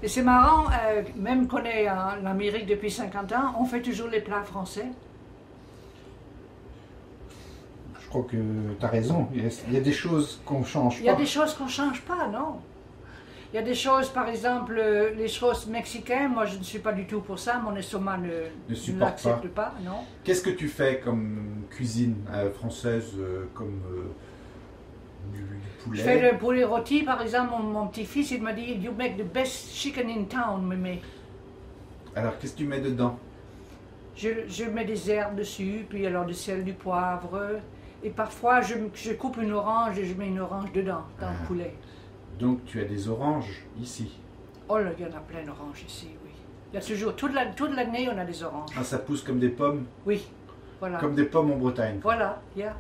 Et c'est marrant, même qu'on est en Amérique depuis 50 ans, on fait toujours les plats français. Je crois que tu as raison. Il y a des choses qu'on ne change pas. Il y a des choses qu'on ne change pas, non? Il y a des choses, par exemple, les choses mexicaines, moi je ne suis pas du tout pour ça, mon estomac ne supporte l'accepte pas, non? Qu'est-ce que tu fais comme cuisine française, comme du poulet? Je fais le poulet rôti, par exemple, mon petit-fils, il m'a dit « You make the best chicken in town, mémé ». Alors, qu'est-ce que tu mets dedans? Je mets des herbes dessus, puis alors du sel, du poivre, et parfois je coupe une orange et je mets une orange dedans, dans le poulet. Donc tu as des oranges ici? Oh là, il y en a plein d'oranges ici, oui. Il y a toujours, toute l'année, on a des oranges. Ah, ça pousse comme des pommes? Oui, voilà. Comme des pommes en Bretagne? Voilà, yeah.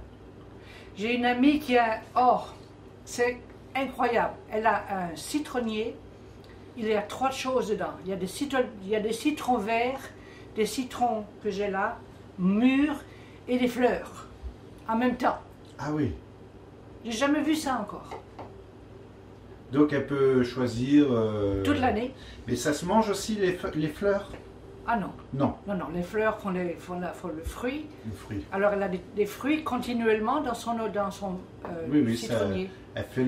J'ai une amie qui a... Oh, c'est incroyable. Elle a un citronnier, il y a 3 choses dedans. Il y a des citrons verts, des citrons que j'ai là, mûrs, et des fleurs, en même temps. Ah oui. J'ai jamais vu ça encore. Donc elle peut choisir... Toute l'année. Mais ça se mange aussi les fleurs? Ah non. Non. Non, non, les fleurs font le fruit. Le fruit. Alors elle a des fruits continuellement dans son oui, citronnier. Ça, elle fait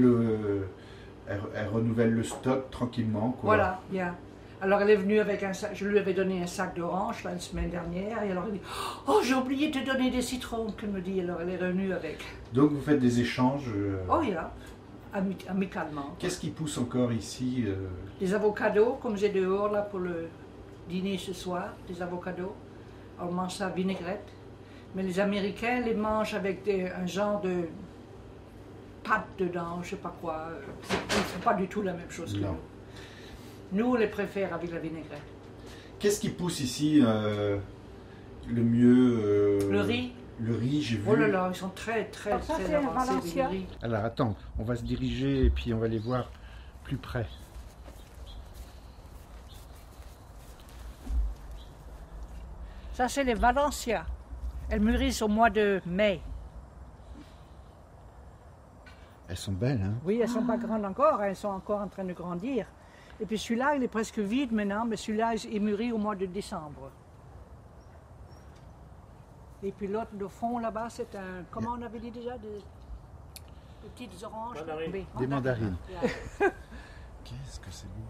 elle renouvelle le stock tranquillement, quoi. Voilà, yeah. Alors elle est venue avec un sac, je lui avais donné un sac d'oranges la semaine dernière, et alors elle dit « Oh, j'ai oublié de te donner des citrons », qu'elle me dit, alors elle est revenue avec. Donc vous faites des échanges Oh, yeah. Amicalement. Qu'est-ce qui pousse encore ici Des avocados, comme j'ai dehors là pour le dîner ce soir, des avocados. On mange ça à vinaigrette. Mais les Américains les mangent avec un genre de pâte dedans, je sais pas quoi. C'est pas du tout la même chose que nous. Nous, on les préfère avec la vinaigrette. Qu'est-ce qui pousse ici le mieux Le riz. Le riz, j'ai vu. Oh là là, ils sont très avancés, les riz. Alors attends, on va se diriger et puis on va les voir plus près. Ça, c'est les Valencia. Elles mûrissent au mois de mai. Elles sont belles, hein? Oui, elles ne sont pas grandes encore, elles sont encore en train de grandir. Et puis celui-là, il est presque vide maintenant, mais celui-là, il mûrit au mois de décembre. Et puis l'autre, de fond là-bas, c'est un... Comment on avait dit déjà? Des petites oranges. Des mandarines. Qu'est-ce que c'est beau.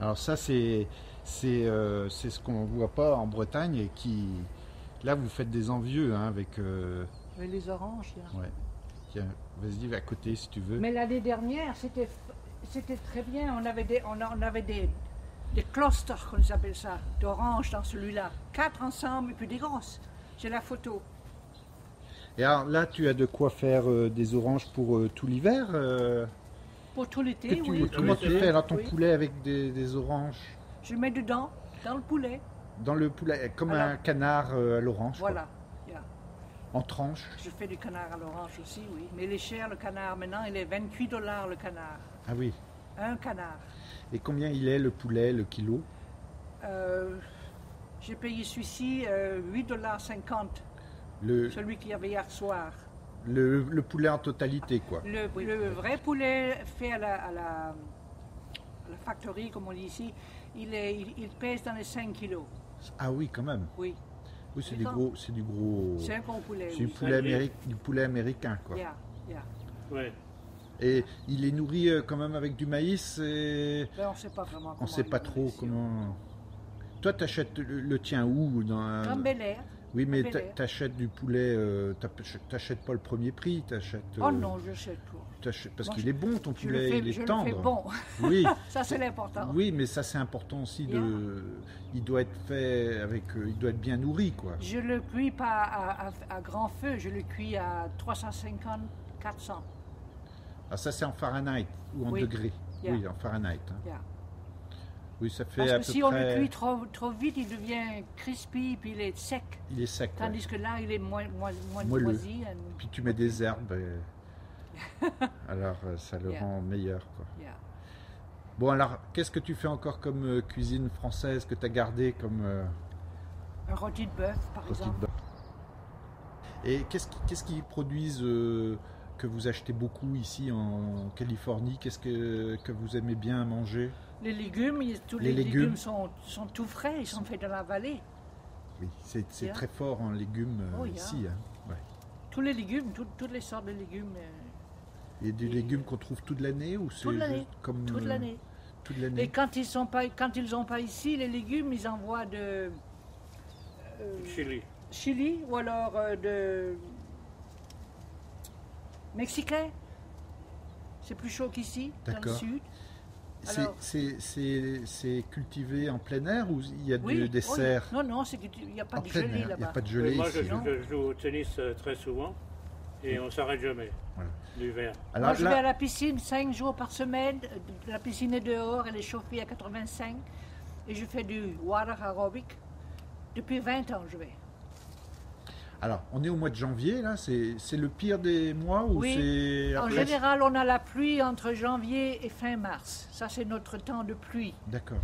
Alors ça, c'est ce qu'on ne voit pas en Bretagne et qui... Là, vous faites des envieux hein, avec... Mais les oranges, là. Ouais. Tiens, vas-y, à côté si tu veux. Mais l'année dernière, c'était très bien. On avait des clusters, qu'on appelle ça, d'oranges dans celui-là. 4 ensemble et puis des grosses. J'ai la photo. Et alors là, tu as de quoi faire des oranges pour tout l'hiver Pour tout l'été, oui. Comment tu fais alors ton poulet avec des oranges? Je mets dedans, dans le poulet. Dans le poulet, comme un canard à l'orange. Voilà. En tranches. Je fais du canard à l'orange aussi, oui. Mais il est cher le canard maintenant, il est 28 $ le canard. Ah oui. Un canard. Et combien il est le poulet, le kilo? J'ai payé celui-ci 8,50 $. Celui qu'il y avait hier soir. Le poulet en totalité, quoi. Le vrai poulet fait à la factory, comme on dit ici, il pèse dans les 5 kilos. Ah oui, quand même. Oui. Oui, c'est du gros. C'est un gros poulet. C'est du poulet américain, quoi. Yeah. Ouais. Et il est nourri quand même avec du maïs et... Ben, on ne sait pas vraiment. On ne sait pas trop comment. Toi, tu achètes le tien où dans Bel-Air. Oui, mais tu achètes du poulet. Tu n'achètes pas le premier prix. Oh non, je n'achète pas. Parce qu'il est bon ton poulet, il est tendre. Je le fais bon. Oui. Ça, c'est l'important. Oui, mais ça, c'est important aussi. Il doit être fait avec. Il doit être bien nourri, quoi. Je le cuis pas à grand feu. Je le cuis à 350, 400. Ah, ça, c'est en Fahrenheit ou en degrés? Oui, en Fahrenheit. Hein. Oui, ça fait parce que si on le cuit trop vite, il devient crispy puis il est sec. Il est sec. Tandis que là, il est moins moisi. Puis tu mets des herbes. Alors, ça le rend meilleur, quoi. Bon, alors, qu'est-ce que tu fais encore comme cuisine française que tu as gardé comme... Un rôti de bœuf, par exemple. Et qu'est-ce qu'ils produisent que vous achetez beaucoup ici en Californie? Qu'est-ce que vous aimez bien manger? Les légumes, tous les légumes sont tout frais, ils sont faits de la vallée. Oui, c'est très fort en légumes ici. Hein. Ouais. Tous les légumes, toutes les sortes de légumes. Et des légumes qu'on trouve toute l'année ou toute l'année, toute l'année. Toute l'année. Et quand ils ont pas ici, les légumes, ils envoient de Chili ou alors de mexicain. C'est plus chaud qu'ici, dans le sud. C'est cultivé en plein air ou il y a des serres? Non, il n'y a pas de gelée là-bas. Il n'y a pas de gelée moi, ici. je joue au tennis très souvent et on ne s'arrête jamais l'hiver. Moi, je vais à la piscine 5 jours par semaine. La piscine est dehors, elle est chauffée à 85. Et je fais du water aerobic. Depuis 20 ans, je vais. Alors, on est au mois de janvier, là, c'est le pire des mois ou c'est... En général, on a la pluie entre janvier et fin mars. Ça, c'est notre temps de pluie. D'accord.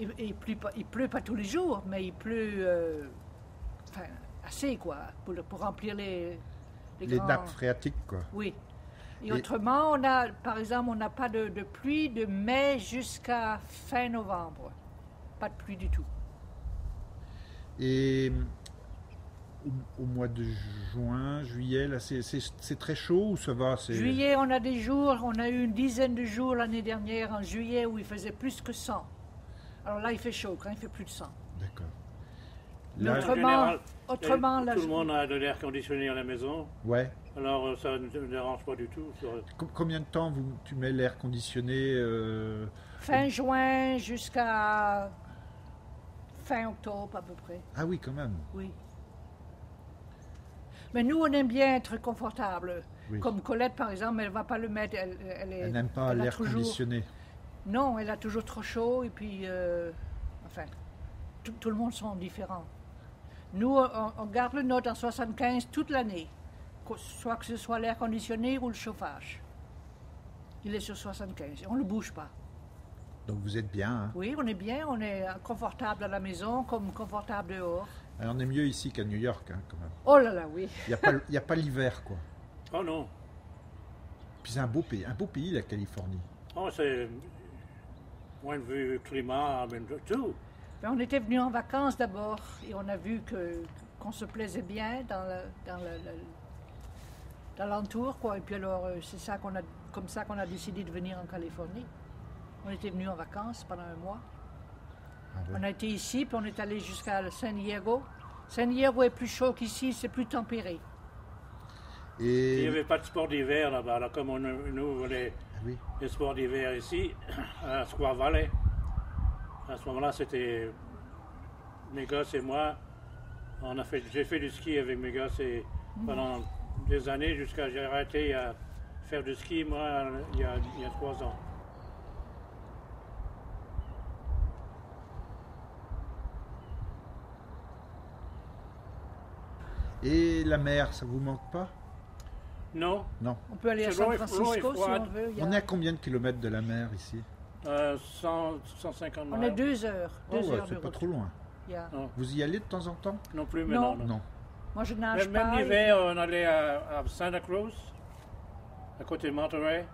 Il pleut pas tous les jours, mais il pleut assez, quoi, pour remplir les nappes phréatiques, quoi. Oui. Et autrement, par exemple, on n'a pas de pluie de mai jusqu'à fin novembre. Pas de pluie du tout. Et... Au mois de juin, juillet, là, c'est très chaud ou ça va? Juillet, on a des jours, on a eu une dizaine de jours l'année dernière en juillet où il faisait plus que 100. Alors là, il fait chaud quand il fait plus de 100. D'accord. Autrement, tout le monde a de l'air conditionné à la maison. Ouais. Alors ça ne dérange pas du tout. Combien de temps tu mets l'air conditionné Fin juin jusqu'à fin octobre à peu près. Ah oui, quand même. Oui. Mais nous, on aime bien être confortable. Oui. Comme Colette, par exemple, elle ne va pas le mettre. Elle n'aime pas l'air conditionné. Non, elle a toujours trop chaud. Et puis, enfin, tout le monde sont différents. Nous, on garde le nôtre en 75 toute l'année. Soit que ce soit l'air conditionné ou le chauffage. Il est sur 75. On ne le bouge pas. Donc vous êtes bien, hein? Oui, on est bien. On est confortable à la maison comme confortable dehors. Alors on est mieux ici qu'à New York, hein, quand même. Oh là là, oui. Il n'y a pas l'hiver, quoi. Oh non. Puis c'est un beau pays, la Californie. Oh, c'est... point de vue climat, tout. Ben, on était venus en vacances d'abord et on a vu qu'on se plaisait bien dans l'entour, quoi. Et puis alors, c'est comme ça qu'on a décidé de venir en Californie. On était venus en vacances pendant un mois. Ah ouais. On a été ici, puis on est allé jusqu'à San Diego. San Diego est plus chaud qu'ici, c'est plus tempéré. Et... Il n'y avait pas de sport d'hiver là-bas, là, comme nous, les sports d'hiver ici, à Squaw Valley. À ce moment-là, c'était mes gosses et moi. J'ai fait du ski avec mes gosses et pendant des années, jusqu'à j'ai arrêté à faire du ski, moi, il y a 3 ans. Et la mer, ça vous manque pas? Non. Non. On peut aller à San Francisco si on veut. On est à combien de kilomètres de la mer ici? 150 miles. On est 2 heures. 2 heures de c'est route. pas trop loin. Yeah. Vous y allez de temps en temps? Non plus, mais non. Non. Moi, je nage pas. Même l'hiver, on allait à Santa Cruz, à côté de Monterey.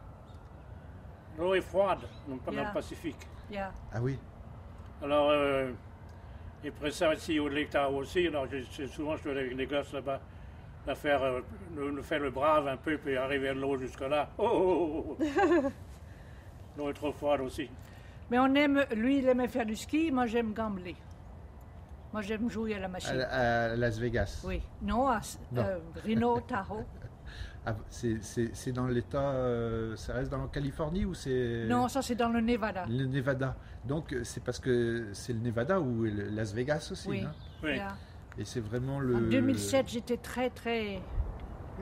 L'eau est froide, non pas dans le Pacifique. Yeah. Ah oui. Alors, et après ça, ici au Lake Tahoe aussi, alors souvent je suis avec les gosses là-bas, nous faire le brave un peu, puis arriver à l'eau jusque-là. Oh. L'eau est trop froide aussi. Mais lui, il aimait faire du ski, moi j'aime gambler. Moi j'aime jouer à la machine. À Las Vegas? Oui. Non, à Reno, Tahoe. Ah, c'est dans l'État, ça reste dans la Californie ou c'est... Non, ça c'est dans le Nevada. Le Nevada. Donc c'est parce que c'est le Nevada ou Las Vegas aussi, oui. Hein? Oui. Yeah. Et c'est vraiment le... En 2007, j'étais très, très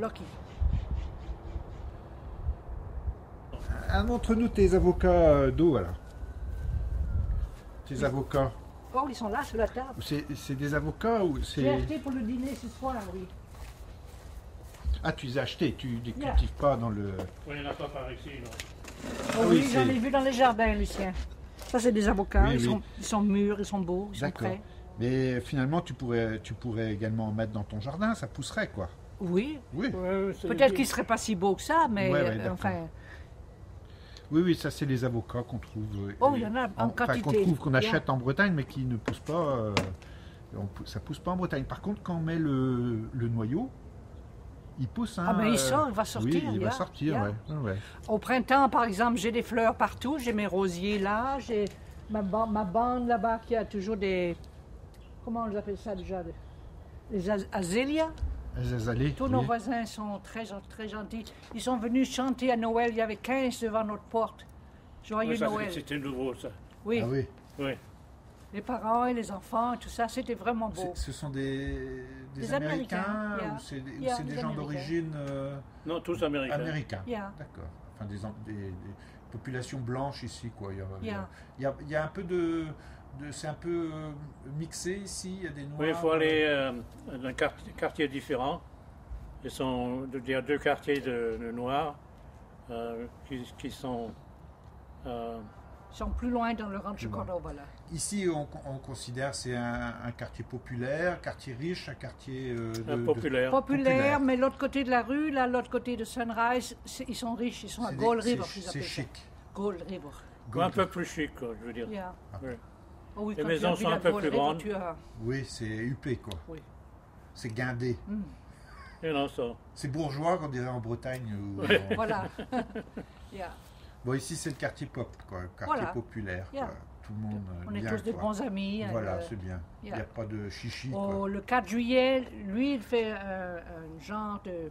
lucky. Montre-nous tes avocats d'eau, alors. Tes avocats. Oh, ils sont là sur la table. C'est des avocats ou c'est... J'ai acheté pour le dîner ce soir, oui. Ah, tu les as achetés, tu ne les cultives pas dans le... Oui, il n'y en a pas par ici, non. Oh, oui, j'en ai vu dans les jardins, Lucien. Ça, c'est des avocats, Oui, ils sont mûrs, ils sont beaux, ils sont D'accord. prêts. Mais finalement, tu pourrais également en mettre dans ton jardin, ça pousserait, quoi. Oui. Oui. Peut-être qu'il ne serait pas si beau que ça, mais enfin... Oui, ça c'est les avocats qu'on trouve. Oh, il y en a en quantité. Qu'on achète en Bretagne, mais qui ne poussent pas. Ça pousse pas en Bretagne. Par contre, quand on met le noyau, il pousse. Hein, mais il sort, il va sortir. Oui, il va sortir, ouais. Au printemps, par exemple, j'ai des fleurs partout. J'ai mes rosiers là. J'ai ma bande là-bas qui a toujours des... Comment on appelle ça déjà? Les azélias. Tous nos voisins sont très, très gentils. Ils sont venus chanter à Noël. Il y avait 15 devant notre porte. Joyeux Noël. C'était nouveau, ça. Oui. Ah oui. Oui. Les parents et les enfants, tout ça, c'était vraiment beau. Ce sont des Américains ou c'est des gens d'origine... Non, tous Américains. Américains, d'accord. Enfin, des populations blanches ici, quoi. Il y a un peu de c'est un peu mixé ici, il y a des noirs... Oui, il faut aller dans un quartier différent. Il y a 2 quartiers de noirs qui sont... Ils sont plus loin dans le Rancho Cordova, là. Ici, on considère que c'est un quartier populaire, quartier riche, un quartier populaire. Populaire, mais l'autre côté de la rue, là, l'autre côté de Sunrise, ils sont riches, ils sont à Gold River. C'est chic. Gold River. Un peu plus chic, quoi, je veux dire. Yeah. Oui. Oh oui, les maisons sont un peu plus grandes. Oui, c'est huppé, quoi. Oui. C'est guindé. C'est bourgeois, on dirait en Bretagne. Voilà. Bon, ici, c'est le quartier pop, quoi, quartier populaire. Quoi. Tout le monde. On est tous des bons amis. Voilà, c'est bien. Il n'y a pas de chichi. Le 4 juillet, lui, il fait un genre de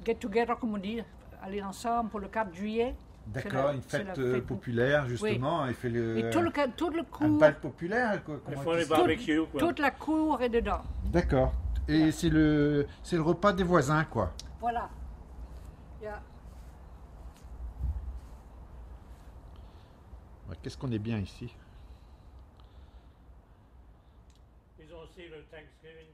get-together, comme on dit, aller ensemble pour le 4 juillet. D'accord, une fête populaire, justement. Il fait et tout le cours. Un bal populaire, quoi. Il faut les barbecues, quoi. Toute la cour est dedans. D'accord. Et c'est le repas des voisins, quoi. Voilà. Qu'est-ce qu'on est bien ici. Ils ont aussi le Thanksgiving.